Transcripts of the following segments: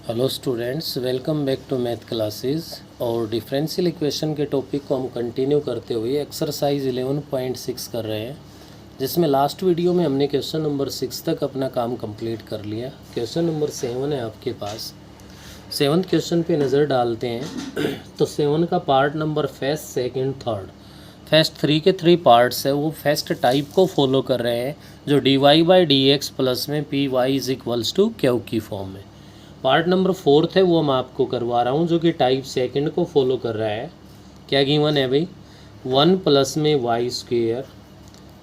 Hello students, welcome back to math classes. और differential equation के topic को हम कंटिन्यू करते हुए एक्सरसाइज 11.6 कर रहे हैं, जिसमें लास्ट वीडियो में हमने क्वेश्चन नंबर 6 तक अपना काम कंप्लीट कर लिया। क्वेश्चन नंबर 7 है आपके पास। 7th क्वेश्चन पे नज़र डालते हैं। तो 7 का part number first, second, third, first 3 के 3 पार्ट्स है, वो फर्स्ट टाइप को फॉलो कर रहे हैं, जो D Y by D x plus में P Y is equals to Q की फॉर्म में। पार्ट नंबर 4 है वो मैं आपको करवा रहा हूँ, जो कि टाइप सेकंड को फॉलो कर रहा है। क्या गिवन है भाई? 1 प्लस में Y square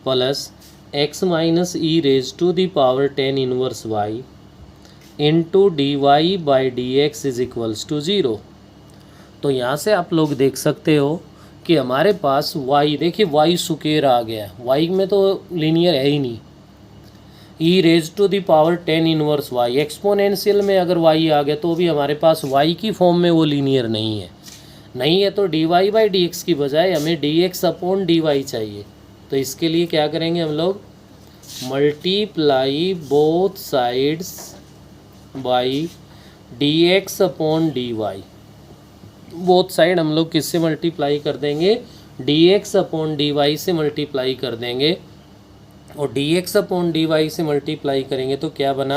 plus X minus E raise to the power 10 inverse Y into D Y by D x is equals to 0। तो यहाँ से आप लोग देख सकते हो कि हमारे पास y, देखिए y स्क्वेयर आ गया। y में तो लीनियर है ही नहीं। E raise to the power 10 inverse Y, exponential में अगर y आ गया तो भी हमारे पास y की फॉर्म में वो लीनियर नहीं है। तो D Y by D x की बजाय हमें D X upon D Y चाहिए। तो इसके लिए क्या करेंगे हम लोग? Multiply both sides by D X upon D Y. Both side हम लोग किससे मल्टीप्लाई कर देंगे? D X upon D Y से मल्टीप्लाई कर देंगे। और D X upon D Y से मल्टीप्लाई करेंगे तो क्या बना?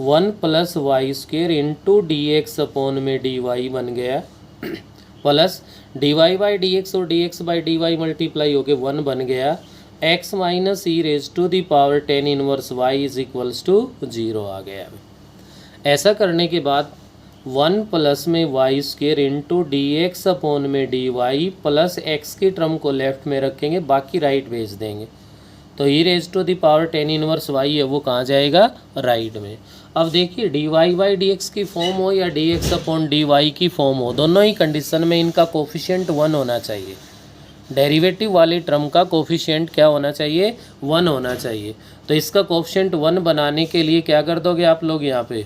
1 plus Y square into D X upon में डी वाई बन गया, plus D Y by D X और D X by D Y multiply होके 1 बन गया। X minus E raise to the power 10 inverse Y is equals to 0 आ गया। ऐसा करने के बाद 1 प्लस में Y square into D X upon में डी वाई प्लस एक्स की टर्म को लेफ्ट में रखेंगे, बाकी राइट भेज देंगे। तो ई raise to the power 10 inverse Y है वो कहाँ जाएगा? राइट में। अब देखिए, D Y by D x की फॉर्म हो या D X upon D Y की फॉर्म हो, दोनों ही कंडीशन में इनका कोफिशिएंट 1 होना चाहिए। डेरिवेटिव वाली टर्म का कोफिशिएंट क्या होना चाहिए? 1 होना चाहिए। तो इसका कोफिशिएंट 1 बनाने के लिए क्या कर दोगे आप लोग? यहाँ पे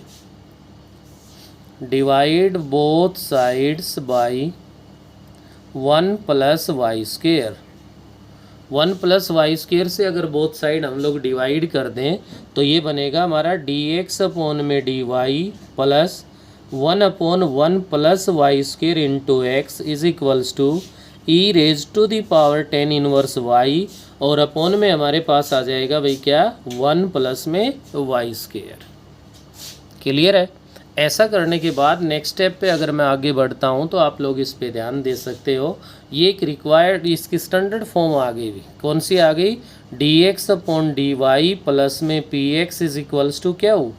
divide both sides by 1 plus Y square. 1 plus Y square से अगर बोथ साइड हम लोग डिवाइड कर दें तो ये बनेगा हमारा डी एक्स अपॉन में D Y plus 1 upon 1 plus Y square into X is equals to E raise to the power 10 inverse Y, और अपॉन में हमारे पास आ जाएगा भाई क्या? 1 प्लस में वाई स्क्वेयर। क्लियर है? ऐसा करने के बाद नेक्स्ट स्टेप पे अगर मैं आगे बढ़ता हूँ तो आप लोग इस पे ध्यान दे सकते हो। ये एक रिक्वायर्ड, इसकी स्टैंडर्ड फॉर्म आ गई भी। कौन सी आ गई? D X upon D Y plus में P X is equals to क्या हो?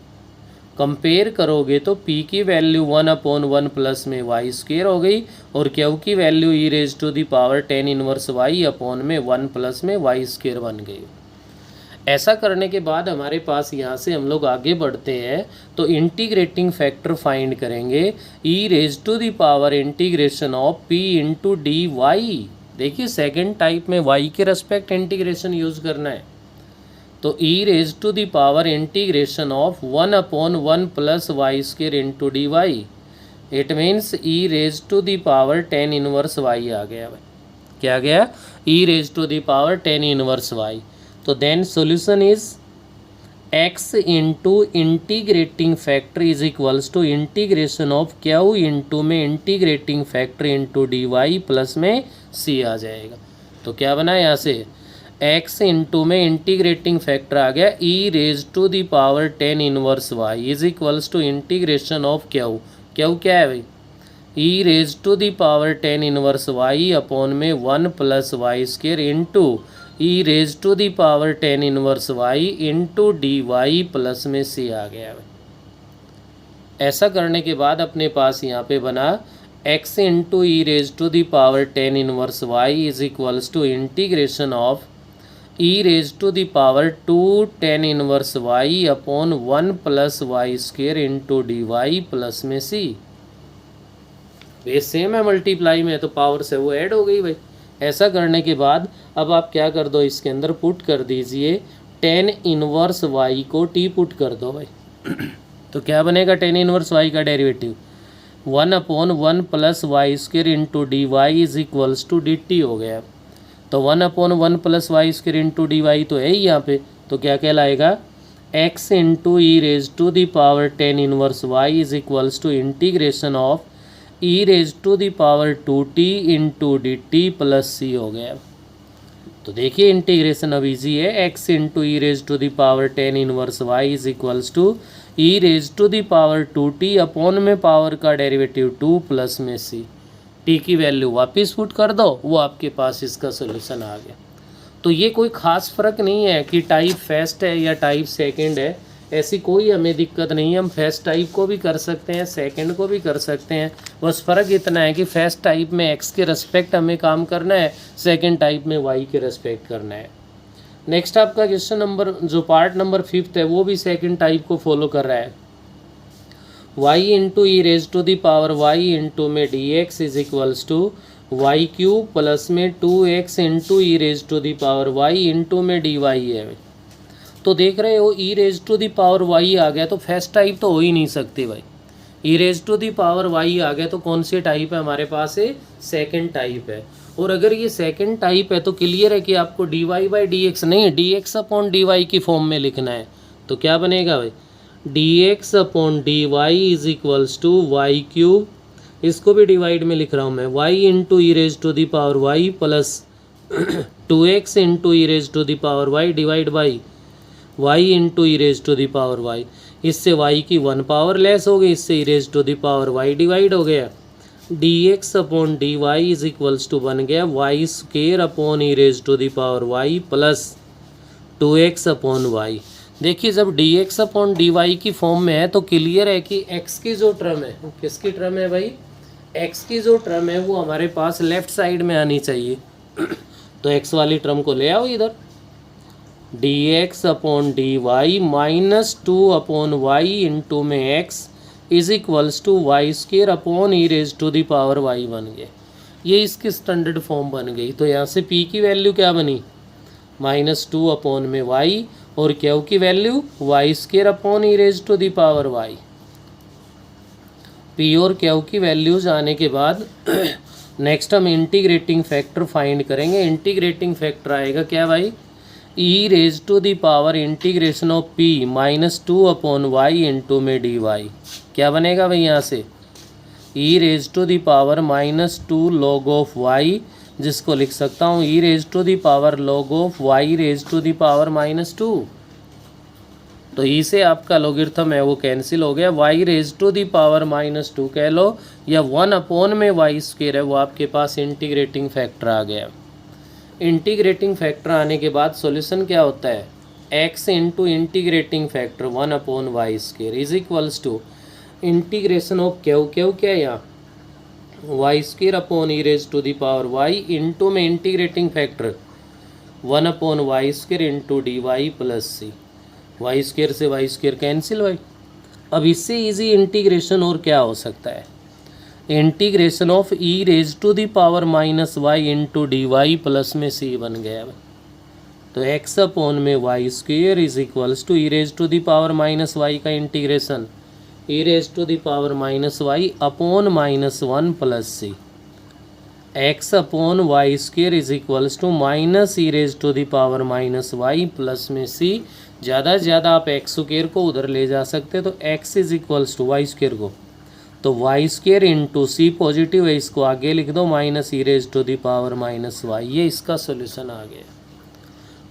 कंपेयर करोगे तो p की वैल्यू 1 अपॉन 1 प्लस में वाई स्क्वेयर हो गई, और q की value E raise to the power 10 inverse Y upon में 1 प्लस में वाई स्क्वेयर बन गई। ऐसा करने के बाद हमारे पास यहाँ से हम लोग आगे बढ़ते हैं तो इंटीग्रेटिंग फैक्टर फाइंड करेंगे। E raise to the power integration of p into D Y. देखिए, सेकेंड टाइप में y के रेस्पेक्ट इंटीग्रेशन यूज़ करना है। तो ई raise to the power integration of 1 upon 1 plus Y square into D Y. It means E raise to the power 10 inverse Y आ गया। क्या गया? E raise to the power 10 inverse Y. तो then solution is x into integrating factor is equals to integration of Q into में integrating factor into D Y plus में c आ जाएगा। तो क्या बना यहाँ से? x इंटू में इंटीग्रेटिंग फैक्टर आ गया e raise to the power 10 inverse y is equals to integration of Q क्या है भाई? e raise to the power 10 inverse y upon में 1 plus Y square into E raise to the power 10 inverse Y into D Y plus में c आ गया। ऐसा करने के बाद अपने पास यहाँ पे बना x into E raise to the power 10 inverse Y is equals to integration of E raise to the power 2 10 inverse Y upon 1 plus Y square into D Y plus में c। बेस सेम है, multiply में है तो power से वो add हो गई भाई। ऐसा करने के बाद अब आप क्या कर दो? इसके अंदर पुट कर दीजिए 10 इनवर्स वाई को t पुट कर दो भाई। तो क्या बनेगा? 10 इनवर्स वाई का derivative 1 upon 1 plus Y square into D Y is equals to D T हो गया। तो 1 upon 1 plus Y square into D Y तो है ही यहाँ पे, तो क्या कहलाएगा? X into E raise to the power 10 inverse Y is equals to integration of E raise to the power 2t into D T plus C हो गया। तो देखिए इंटीग्रेशन अब इजी है, X into E raise to the power 10 inverse Y is equals to E raise to the power 2t upon में power का derivative 2 plus में C. T की वैल्यू वापस पुट कर दो, वो आपके पास इसका सोल्यूशन आ गया। तो ये कोई ख़ास फ़र्क नहीं है कि टाइप फर्स्ट है या टाइप सेकंड है, ऐसी कोई हमें दिक्कत नहीं है। हम फर्स्ट टाइप को भी कर सकते हैं, सेकंड को भी कर सकते हैं। बस फ़र्क इतना है कि फर्स्ट टाइप में एक्स के रेस्पेक्ट हमें काम करना है, सेकंड टाइप में वाई के रेस्पेक्ट करना है। नेक्स्ट आपका क्वेश्चन नंबर जो पार्ट नंबर 5 है वो भी सेकंड टाइप को फॉलो कर रहा है। Y into E raise to the power Y into में D x is equals to Y cube plus में 2x into E raise to the power Y into में डी वाई है। तो देख रहे हो E raise to the power Y आ गया तो फर्स्ट टाइप तो हो ही नहीं सकती भाई। E raise to the power Y आ गया तो कौन सी टाइप है हमारे पास है, सेकंड टाइप है। और अगर ये सेकंड टाइप है तो क्लियर है कि आपको D Y by D X नहीं, D X upon D Y की फॉर्म में लिखना है। तो क्या बनेगा भाई, D X upon D Y is equals to Y cube, इसको भी डिवाइड में लिख रहा हूँ मैं, Y into E raise to the power Y plus 2x into E raise to the power Y divide by Y into E raise to the power Y. इससे Y की 1 power less हो गई, इससे E raise to the power Y divide हो गया। D X upon D Y is equals to बन गया Y square upon E raise to the power Y plus 2x upon Y. देखिए जब D X upon D Y की form में है तो क्लियर है कि x की जो टर्म है, किसकी टर्म है भाई, x की जो टर्म है वो हमारे पास लेफ्ट साइड में आनी चाहिए। तो x वाली टर्म को ले आओ इधर, D X upon D Y minus 2 upon Y into में x is equals to Y square upon E raise to the power Y बन गए। ये इसकी स्टैंडर्ड फॉर्म बन गई। तो यहाँ से p की वैल्यू क्या बनी, -2 अपॉन में y, और क्यू की value Y square upon E raise to the power Y. P और क्यू की वैल्यूज आने के बाद नेक्स्ट हम इंटीग्रेटिंग फैक्टर फाइंड करेंगे। इंटीग्रेटिंग फैक्टर आएगा क्या भाई, E raise to the power integration of P -2 upon Y into में डी वाई। क्या बनेगा भाई यहाँ से, E raise to the power -2 log of Y, जिसको लिख सकता हूँ E raise to the power log of Y raise to the power -2। तो ई से आपका लॉगरिथम है वो कैंसिल हो गया, Y raise to the power -2 कह लो या 1 अपॉन में वाई स्क्वेयर है, वो आपके पास इंटीग्रेटिंग फैक्टर आ गया। इंटीग्रेटिंग फैक्टर आने के बाद सॉल्यूशन क्या होता है, X into integrating factor 1 upon Y square is equals to integration of Q, Q क्या है यहाँ, Y square upon E raise to the power Y into में integrating factor 1 upon Y square into D Y plus C. Y square से Y square cancel भाई। अब इससे easy integration और क्या हो सकता है, integration of E raise to the power -y into D Y plus में सी बन गया। तो x अपॉन में Y square is equals to E raise to the power -y का integration E raise to the power -y upon -1 plus C. x upon Y square is equals to minus E raise to the power -y plus में C. ज़्यादा से ज़्यादा आप x square को उधर ले जा सकते हैं, तो x is equals to Y square को, तो Y square into C positive है, इसको आगे लिख दो minus E raise to the power -y। ये इसका सोल्यूशन आ गया।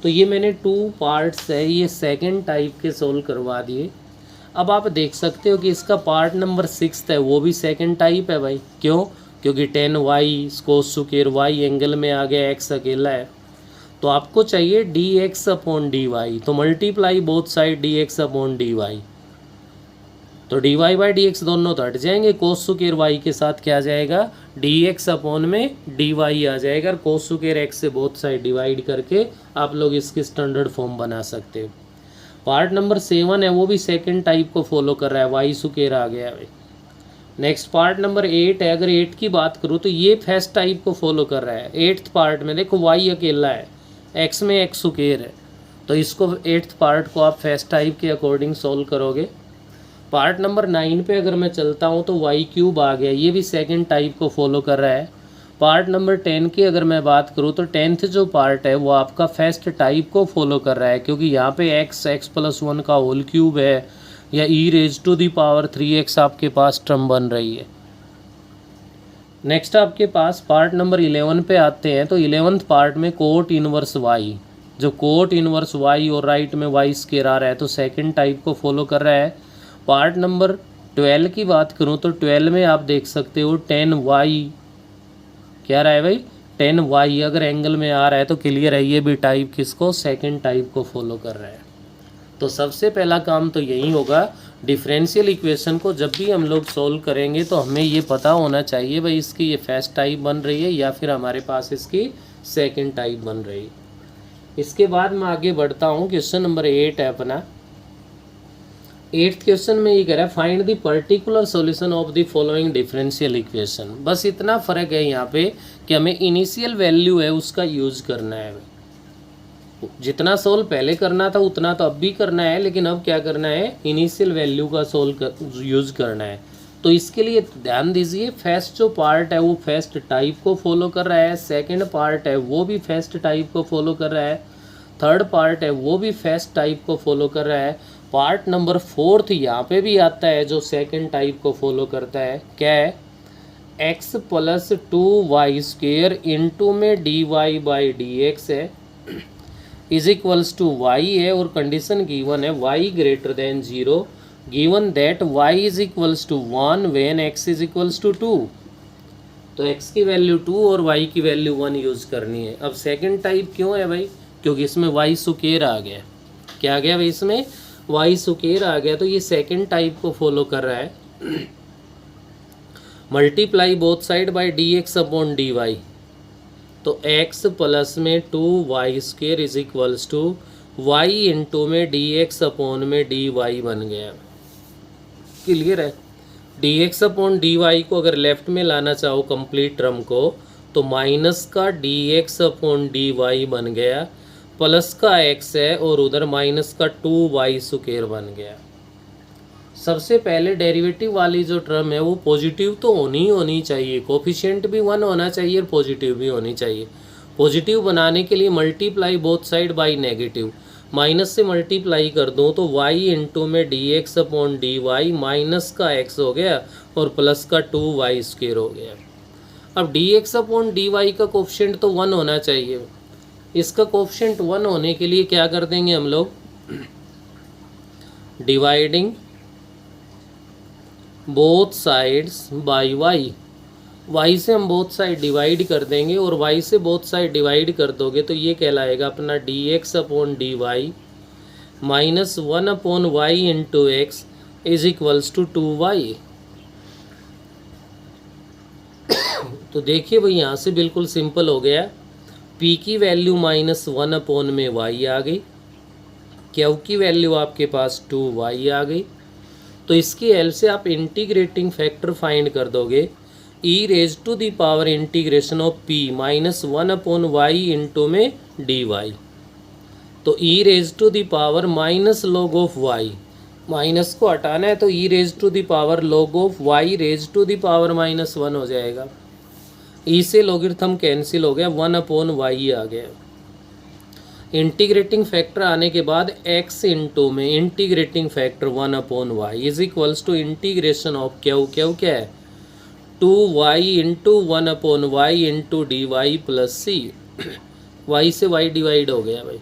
तो ये मैंने 2 पार्ट्स है ये सेकंड टाइप के सोल्व करवा दिए। अब आप देख सकते हो कि इसका पार्ट नंबर 6 है वो भी सेकंड टाइप है भाई। क्यों, क्योंकि 10y cos square y angle में आ गया, x अकेला है, तो आपको चाहिए dx अपॉन dy, तो multiply both side dx upon dy। तो dy बाई dx दोनों तो हट जाएंगे, कोस स्क्वायर y के साथ क्या आ जाएगा, dx अपॉन में dy आ जाएगा, और कोस स्क्वायर x से बोथ साइड डिवाइड करके आप लोग इसकी स्टैंडर्ड फॉर्म बना सकते हो। पार्ट नंबर 7 है वो भी सेकंड टाइप को फॉलो कर रहा है, वाई स्क्वायर आ गया है। नेक्स्ट पार्ट नंबर 8 है, अगर 8 की बात करूँ तो ये फर्स्ट टाइप को फॉलो कर रहा है। 8th पार्ट में देखो y अकेला है, x में x स्क्वायर है, तो इसको 8th पार्ट को आप फर्स्ट टाइप के अकॉर्डिंग सोल्व करोगे। पार्ट नंबर 9 पे अगर मैं चलता हूँ तो वाई क्यूब आ गया, ये भी सेकंड टाइप को फॉलो कर रहा है। पार्ट नंबर 10 की अगर मैं बात करूँ तो 10th जो पार्ट है वो आपका फर्स्ट टाइप को फॉलो कर रहा है, क्योंकि यहाँ पे x+1 का होल क्यूब है या e⁻³ आपके पास टर्म बन रही है। नेक्स्ट आपके पास पार्ट नंबर 11 पे आते हैं। तो 11th पार्ट में कोट इनवर्स y, जो कोट इनवर्स y और राइट में y स्क्वायर आ रहा है तो सेकंड टाइप को फॉलो कर रहा है। पार्ट नंबर 12 की बात करूं तो 12 में आप देख सकते हो 10y क्या रहा है भाई, 10y अगर एंगल में आ रहा है तो क्लियर है ये भी टाइप किसको, सेकंड टाइप को फॉलो कर रहा है। तो सबसे पहला काम तो यही होगा, डिफरेंशियल इक्वेशन को जब भी हम लोग सोल्व करेंगे तो हमें ये पता होना चाहिए भाई इसकी ये फर्स्ट टाइप बन रही है या फिर हमारे पास इसकी सेकंड टाइप बन रही है। इसके बाद मैं आगे बढ़ता हूँ, क्वेश्चन नंबर 8 है अपना। 8th क्वेश्चन में ये कह रहा है find the particular solution of the following differential equation. बस इतना फ़र्क है यहाँ पे कि हमें इनिशियल वैल्यू है उसका यूज़ करना है। जितना सोल्व पहले करना था उतना तो अब भी करना है, लेकिन अब क्या करना है, इनिशियल वैल्यू का यूज़ करना है। तो इसके लिए ध्यान दीजिए, फर्स्ट जो पार्ट है वो फर्स्ट टाइप को फॉलो कर रहा है, सेकंड पार्ट है वो भी फर्स्ट टाइप को फॉलो कर रहा है, थर्ड पार्ट है वो भी फर्स्ट टाइप को फॉलो कर रहा है। पार्ट नंबर 4 यहाँ पे भी आता है जो सेकंड टाइप को फॉलो करता है। क्या है, x+2y² इंटू में dy/dx है =y है और कंडीशन गिवन है y > 0 given that y = 1 when x = 2। तो x की वैल्यू 2 और y की वैल्यू 1 यूज़ करनी है। अब सेकंड टाइप क्यों है भाई, क्योंकि इसमें y स्क्वायर आ गया। क्या आ गया भाई, इसमें y स्क्वायर आ गया, तो ये सेकंड टाइप को फॉलो कर रहा है। Multiply both side by dx/dy, तो x प्लस में 2y² y इंटू में dx/dy बन गया। क्लियर है, dx/dy को अगर लेफ्ट में लाना चाहो कंप्लीट टर्म को तो माइनस का dx/dy बन गया, प्लस का x है और उधर माइनस का 2y² बन गया। सबसे पहले डेरिवेटिव वाली जो टर्म है वो पॉजिटिव तो होनी चाहिए, कोफिशिएंट भी 1 होना चाहिए और पॉजिटिव भी होनी चाहिए। पॉजिटिव बनाने के लिए multiply both side by negative, minus से मल्टीप्लाई कर दूं तो y इंटू में dx/dy माइनस का x हो गया और प्लस का 2y² हो गया। अब dx/dy का कोफिशिएंट तो 1 होना चाहिए, इसका कोफिशिएंट 1 होने के लिए क्या कर देंगे हम लोग, dividing both sides by y से हम बोथ साइड डिवाइड कर देंगे और y से बोथ साइड डिवाइड कर दोगे तो ये कहलाएगा अपना dx/dy -1/y into x = 2y। तो देखिए भाई यहाँ से बिल्कुल सिंपल हो गया, p की वैल्यू -1/y आ गई, q की वैल्यू आपके पास 2y आ गई। तो इसकी हेल्प से आप इंटीग्रेटिंग फैक्टर फाइंड कर दोगे, e⁻∫ of p -1/y into में dy। तो e⁻−log ऑफ y, माइनस को हटाना है तो e⁻log ऑफ y⁻⁻1 हो जाएगा। e से लॉगरिथम कैंसिल हो गया, 1/y आ गया। इंटीग्रेटिंग फैक्टर आने के बाद x इंटू में integrating factor 1/y = integration of क्या है 2y into 1/y into dy plus c। y से y डिवाइड हो गया भाई।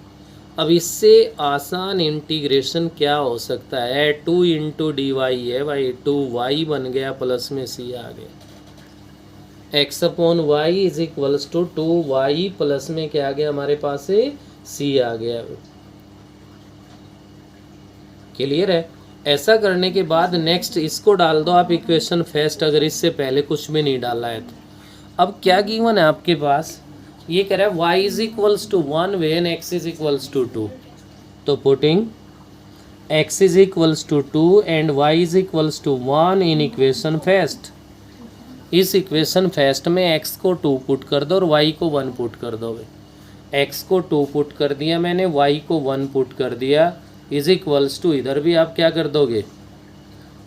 अब इससे आसान इंटीग्रेशन क्या हो सकता है, 2 इंटू dy है भाई, 2y बन गया प्लस में c आ गया। x/y = 2y प्लस में क्या आ गया हमारे पास से c आ गया। क्लियर है। ऐसा करने के बाद नेक्स्ट इसको डाल दो आप इक्वेशन फर्स्ट, अगर इससे पहले कुछ भी नहीं डाला है तो। अब क्या गिवन है आपके पास, ये कह रहा है y = 1 व्हेन x = 2। तो putting x = 2 and y = 1 in equation first. इस इक्वेशन फर्स्ट में x को 2 पुट कर दो और y को 1 पुट कर दो। x को 2 पुट कर दिया मैंने, y को 1 पुट कर दिया, = इधर भी आप क्या कर दोगे,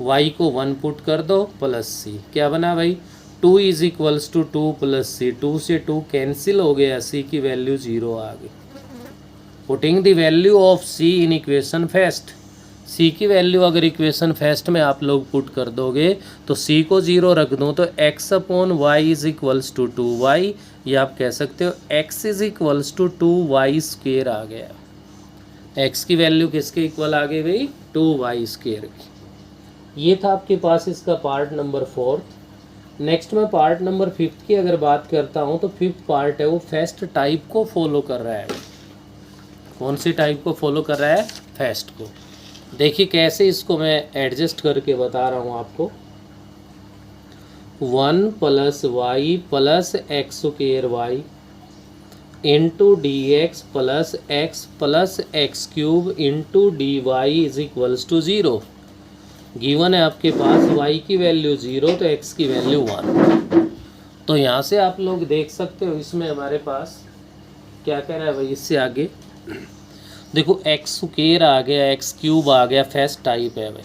y को 1 पुट कर दो प्लस c। क्या बना भाई, 2 इज इक्वल्स टू 2 प्लस सी, 2 से 2 कैंसिल हो गया, सी की वैल्यू 0 आ गई। Putting the value of C in equation first, C की वैल्यू अगर इक्वेशन फर्स्ट में आप लोग पुट कर दोगे तो सी को 0 रख दो तो x upon Y is equals to 2y, या आप कह सकते हो x is equals to 2y square आ गया। x की वैल्यू किसके इक्वल आ गई भाई, 2y स्क्वेयर की। ये था आपके पास इसका पार्ट नंबर 4। नेक्स्ट में पार्ट नंबर 5 की अगर बात करता हूँ तो 5th पार्ट है वो फर्स्ट टाइप को फॉलो कर रहा है। कौन सी टाइप को फॉलो कर रहा है, फर्स्ट को। देखिए कैसे इसको मैं एडजस्ट करके बता रहा हूँ आपको। 1 plus Y plus X square Y into D x plus x cube into D Y is equals to 0। Given है आपके पास y की वैल्यू 0 तो x की वैल्यू 1। तो यहाँ से आप लोग देख सकते हो इसमें हमारे पास क्या कह रहा है भाई, इससे आगे देखो एक्स स्क्वायर आ गया, एक्स क्यूब आ गया, फर्स्ट टाइप है भाई।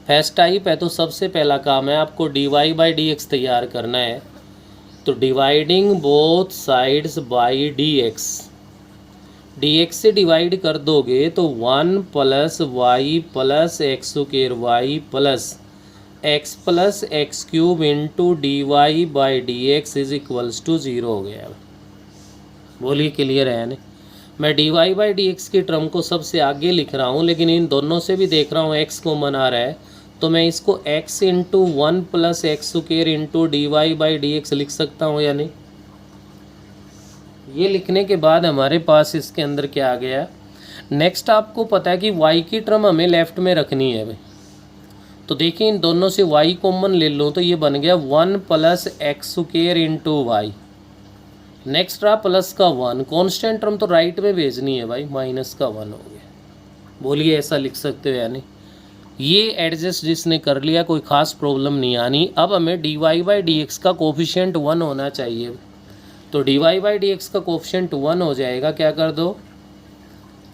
फर्स्ट टाइप है तो सबसे पहला काम है आपको D Y by D x तैयार करना है। तो dividing both sides by D x, d x से डिवाइड कर दोगे तो 1 plus Y plus x square y plus x cube into D Y by D x is equals to 0 हो गया। बोलिए क्लियर है ना। मैं d Y by D x की टर्म को सबसे आगे लिख रहा हूँ, लेकिन इन दोनों से भी देख रहा हूँ एक्स कॉमन आ रहा है, तो मैं इसको x into 1 plus x square into D Y by D x लिख सकता हूँ या नहीं। ये लिखने के बाद हमारे पास इसके अंदर क्या आ गया। नेक्स्ट आपको पता है कि y की टर्म हमें लेफ्ट में रखनी है भाई। तो देखिए इन दोनों से y कॉमन ले लो तो ये बन गया 1 plus x square into y. Next रहा प्लस का 1, कॉन्स्टेंट टर्म तो राइट में भेजनी है भाई, माइनस का 1 हो गया। बोलिए ऐसा लिख सकते हो या नहीं। ये एडजस्ट जिसने कर लिया कोई ख़ास प्रॉब्लम नहीं आनी। अब हमें d Y by D x का कोफिशिएंट 1 होना चाहिए। तो D Y by D x का कोफिशिएंट 1 हो जाएगा, क्या कर दो,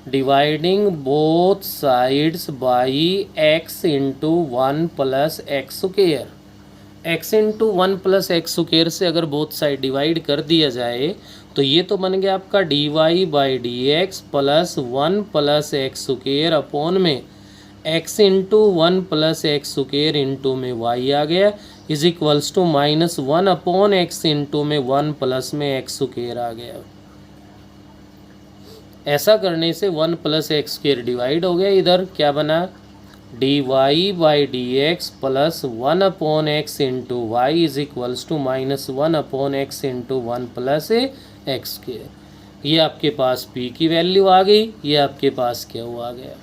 dividing both sides by x into 1 plus x square. X into 1 plus x square से अगर बोथ साइड डिवाइड कर दिया जाए तो ये तो बन गया आपका D Y by D x plus 1 plus x square upon में X into 1 plus x square into में वाई आ गया is equals to minus 1 upon x into में 1 प्लस में एक्स स्क्वायर आ गया। ऐसा करने से 1 प्लस एक्स स्क्वायर डिवाइड हो गया, इधर क्या बना d Y by D x plus 1 upon x into y is equals to minus 1 upon x into 1 plus x square. ये आपके पास p की वैल्यू आ गई, ये आपके पास क्या हुआ आ गया।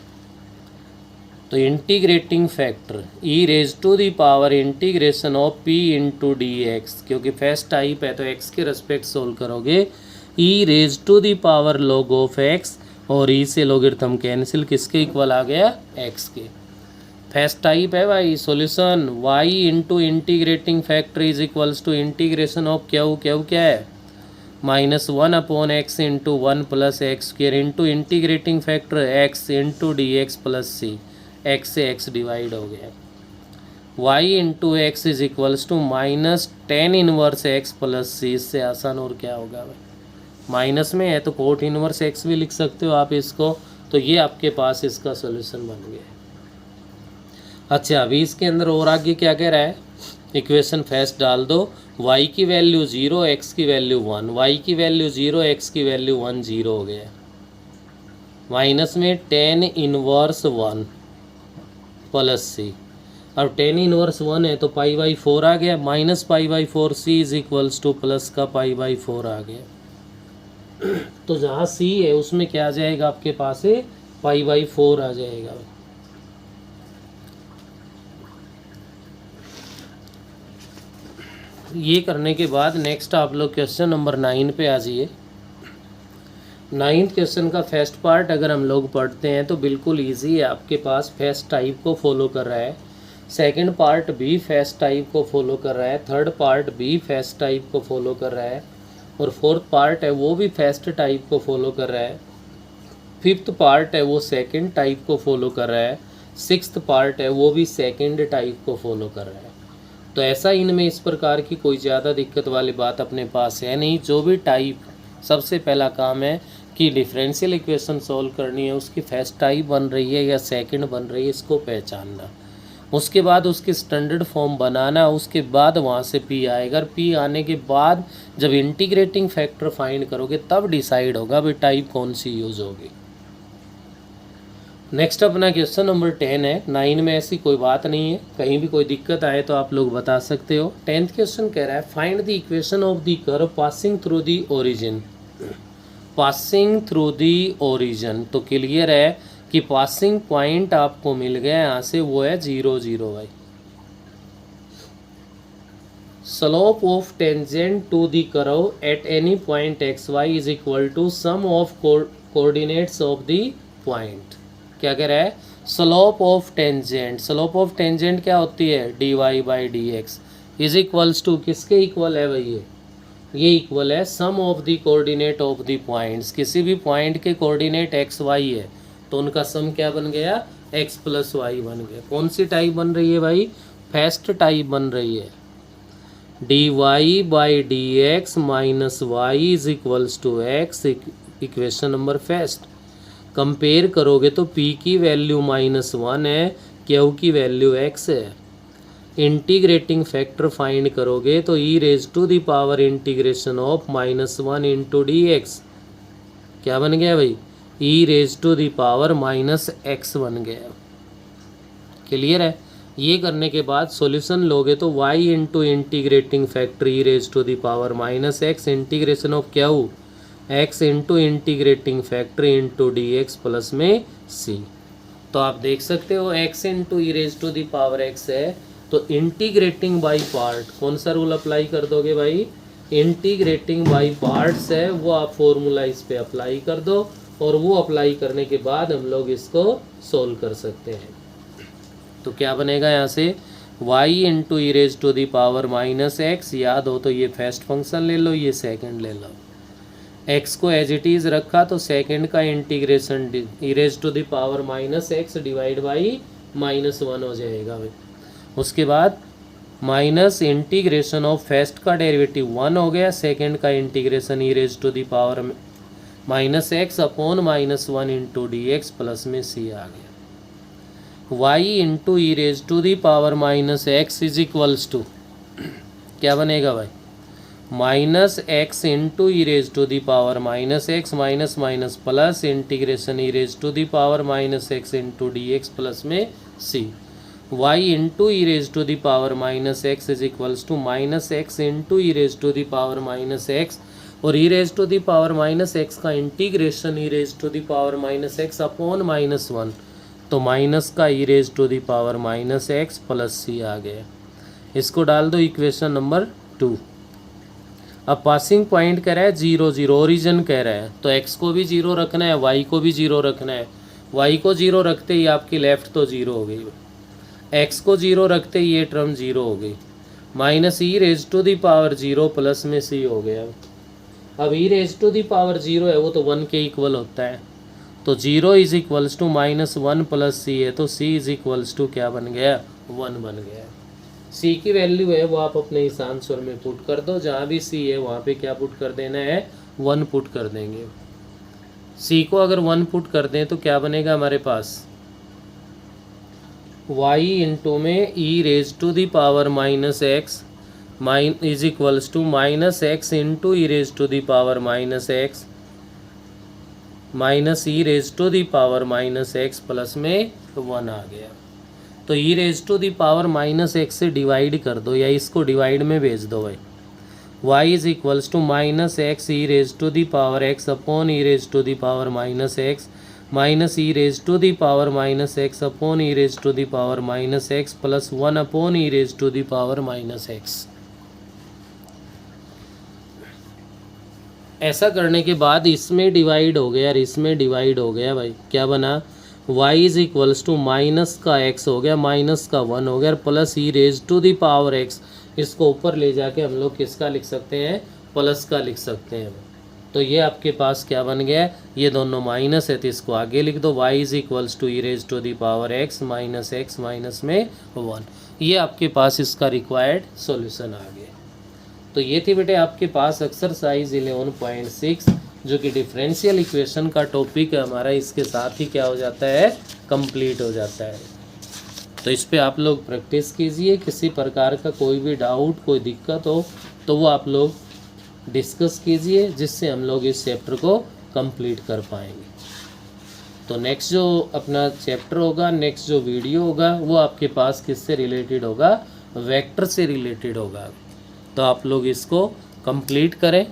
तो integrating factor E raise to the power integration of p into D X, क्योंकि फर्स्ट टाइप है तो x के रेस्पेक्ट सोल्व करोगे, E raise to the power log of x और ई से लॉगरिथम कैंसिल, किसके इक्वल आ गया, x के। फर्स्ट टाइप है भाई। Solution y into integrating factor is equals to integration of क्या क्या है, minus 1 upon x into 1 plus x square into integrating factor x into D x plus C, X से X divide हो गया। y into X is equals to minus 10 inverse X plus C. इससे आसान और क्या होगा भाई, माइनस में है तो कोट इनवर्स एक्स भी लिख सकते हो आप इसको। तो ये आपके पास इसका सोल्यूशन बन गया। अच्छा अभी इसके अंदर और आगे क्या कह रहा है, इक्वेशन फर्स्ट डाल दो, y की वैल्यू 0 x की वैल्यू 1, y की वैल्यू 0 x की वैल्यू 1 0 हो गया। माइनस में 10 इनवर्स 1 प्लस सी, अब 10 इनवर्स 1 है तो पाई बाई 4 आ गया, minus pi by 4 C is equals to plus का पाई बाई 4 आ गया। तो जहाँ सी है उसमें क्या आ जाएगा आपके पास है, पाई बाई 4 आ जाएगा। ये करने के बाद नेक्स्ट आप लोग क्वेश्चन नंबर 9 पे आ जाइए। 9th क्वेश्चन का फर्स्ट पार्ट अगर हम लोग पढ़ते हैं तो बिल्कुल इजी है, आपके पास फर्स्ट टाइप को फॉलो कर रहा है, सेकंड पार्ट भी फर्स्ट टाइप को फॉलो कर रहा है, थर्ड पार्ट भी फर्स्ट टाइप को फॉलो कर रहा है, और फोर्थ पार्ट है वो भी फर्स्ट टाइप को फॉलो कर रहा है, फिफ्थ पार्ट है वो सेकंड टाइप को फॉलो कर रहा है, सिक्स्थ पार्ट है वो भी सेकंड टाइप को फॉलो कर रहा है। तो ऐसा इनमें इस प्रकार की कोई ज़्यादा दिक्कत वाली बात अपने पास है नहीं। जो भी टाइप, सबसे पहला काम है कि डिफरेंशियल इक्वेशन सॉल्व करनी है, उसकी फर्स्ट टाइप बन रही है या सेकंड बन रही है, इसको पहचानना। उसके बाद उसकी स्टैंडर्ड फॉर्म बनाना, उसके बाद वहाँ से पी आएगा। पी आने के बाद जब इंटीग्रेटिंग फैक्टर फाइंड करोगे तब डिसाइड होगा भाई टाइप कौन सी यूज़ होगी। नेक्स्ट अपना क्वेश्चन नंबर 10 है। 9 में ऐसी कोई बात नहीं है, कहीं भी कोई दिक्कत आए तो आप लोग बता सकते हो। 10th क्वेश्चन कह रहा है find the equation of the curve passing through the origin. Passing through the origin तो क्लियर है कि पासिंग पॉइंट आपको मिल गया यहाँ से, वो है 0 0 भाई। Slope of tangent to the curve at any point x y is equal to sum of coordinates of the point. क्या कह रहा है? Slope of tangent. Slope of tangent क्या होती है? dy by D x is equals to किसके equal है भाई? ये इक्वल है sum of the coordinate of the points. किसी भी पॉइंट के कोऑर्डिनेट एक्स वाई है तो उनका सम क्या बन गया? x प्लस वाई बन गया। कौन सी टाइप बन रही है भाई? फर्स्ट टाइप बन रही है। dy by D x minus y is equals to x, equation number first. Compare करोगे तो p की वैल्यू -1 है, q की वैल्यू x है। इंटीग्रेटिंग फैक्टर फाइंड करोगे तो e raise to the power integration of -1 into D x क्या बन गया भाई? e raise to the power -x बन गया। क्लियर है? ये करने के बाद सॉल्यूशन लोगे तो y into integrating factor e raise to the power -x integration of क्या हो? x into integrating factor into D x plus में c। तो आप देख सकते हो x into E raise to the power x है, तो इंटीग्रेटिंग बाई पार्ट कौन सा रूल अप्लाई कर दोगे भाई? इंटीग्रेटिंग बाई पार्ट्स है वो आप फॉर्मूला इस पे अप्लाई कर दो, और वो अप्लाई करने के बाद हम लोग इसको सोल्व कर सकते हैं। तो क्या बनेगा यहाँ से? y into E raise to the power -x, याद हो तो ये फर्स्ट फंक्शन ले लो, ये सेकंड ले लो। x को एज इट इज़ रखा तो सेकंड का integration E raise to the power -x divide by -1 हो जाएगा भाई। उसके बाद माइनस इंटीग्रेशन ऑफ फर्स्ट का डेरिवेटिव 1 हो गया, सेकंड का integration E raise to the power -x upon -1 into D x plus में c आ गया। y into E raise to the power -x is equals to क्या बनेगा भाई? -x into E raise to the power -x minus minus plus integration E raise to the power -x into D x plus में c। y into E raise to the power -x is equals to -x into E raise to the power -x, और e raise to the power -x का integration E raise to the power -x upon -1, तो minus का e raise to the power -x plus c आ गया। इसको डाल दो equation number 2। अब पासिंग पॉइंट कह रहा है 0 0, ओरिजिन कह रहा है, तो x को भी 0 रखना है, y को भी 0 रखना है। y को 0 रखते ही आपकी लेफ्ट तो 0 हो गई, x को 0 रखते ही ये टर्म 0 हो गई, minus E raise to the power 0 plus में c हो गया। अब e raise to the power 0 है वो तो 1 के इक्वल होता है, तो 0 is equals to -1 plus c है, तो c इज इक्वल्स टू क्या बन गया? 1 बन गया। c की वैल्यू है वो आप अपने इस आंसर में पुट कर दो, जहाँ भी c है वहाँ पे क्या पुट कर देना है? 1 पुट कर देंगे। c को अगर 1 पुट कर दें तो क्या बनेगा हमारे पास? y इंटू में e raise to the power -x is equals to -x into E raise to the power -x minus E raise to the power -x plus में 1 आ गया। तो ई raise to the power -x से divide कर दो, या इसको divide में भेज दो भाई। y is equals to -x e raise to the power x upon E raise to the power -x minus E raise to the power -x upon E raise to the power -x plus 1 upon E raise to the power -x। ऐसा करने के बाद इसमें divide हो गया और इसमें divide हो गया भाई, क्या बना? y is equals to minus का x हो गया, माइनस का 1 हो गया, plus e raise to the power x। इसको ऊपर ले जाके हम लोग किसका लिख सकते हैं? प्लस का लिख सकते हैं। तो ये आपके पास क्या बन गया? ये दोनों माइनस है तो इसको आगे लिख दो, y is equals to E raise to the power x minus में 1। ये आपके पास इसका रिक्वायर्ड सॉल्यूशन आ गया। तो ये थी बेटे आपके पास एक्सरसाइज 11.6 जो कि डिफरेंशियल इक्वेशन का टॉपिक है हमारा, इसके साथ ही क्या हो जाता है, कंप्लीट हो जाता है। तो इस पे आप लोग प्रैक्टिस कीजिए, किसी प्रकार का कोई भी डाउट कोई दिक्कत हो तो वो आप लोग डिस्कस कीजिए, जिससे हम लोग इस चैप्टर को कंप्लीट कर पाएंगे। तो नेक्स्ट जो अपना चैप्टर होगा, नेक्स्ट जो वीडियो होगा वो आपके पास किससे रिलेटेड होगा, वेक्टर से रिलेटेड होगा। तो आप लोग इसको कंप्लीट करें।